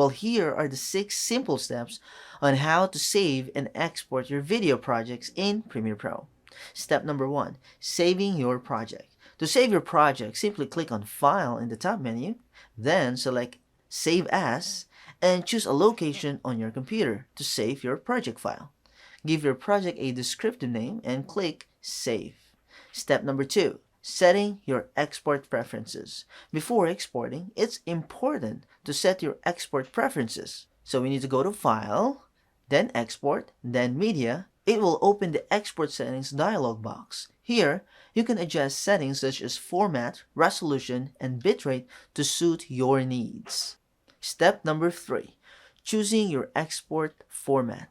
Well, here are the 6 simple steps on how to save and export your video projects in Premiere Pro. Step number 1, saving your project. To save your project, simply click on File in the top menu, then select Save As, and choose a location on your computer to save your project file. Give your project a descriptive name and click Save. Step number 2, setting your export preferences. Before exporting, it's important to set your export preferences. So we need to go to File, then Export, then Media. It will open the Export Settings dialog box. Here, you can adjust settings such as format, resolution, and bitrate to suit your needs. Step number 3, choosing your export format.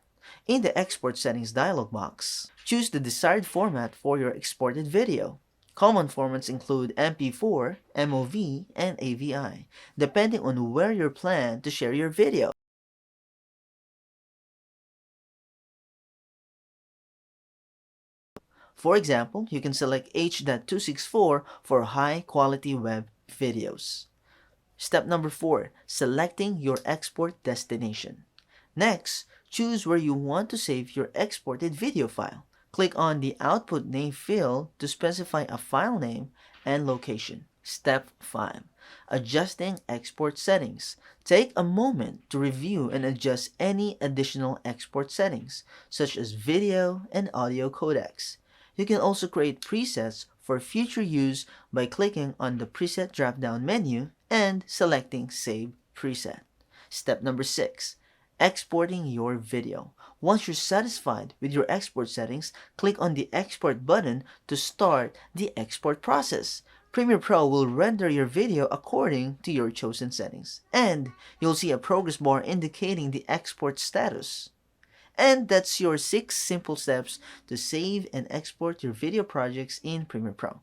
In the Export Settings dialog box, choose the desired format for your exported video. Common formats include MP4, MOV, and AVI, depending on where you plan to share your video. For example, you can select H.264 for high-quality web videos. Step number 4, selecting your export destination. Next, choose where you want to save your exported video file. Click on the Output Name field to specify a file name and location. Step 5, adjusting export settings. Take a moment to review and adjust any additional export settings, such as video and audio codecs. You can also create presets for future use by clicking on the Preset drop-down menu and selecting Save Preset. Step number 6, exporting your video. Once you're satisfied with your export settings, click on the Export button to start the export process. Premiere Pro will render your video according to your chosen settings, and you'll see a progress bar indicating the export status. And that's your 6 simple steps to save and export your video projects in Premiere Pro.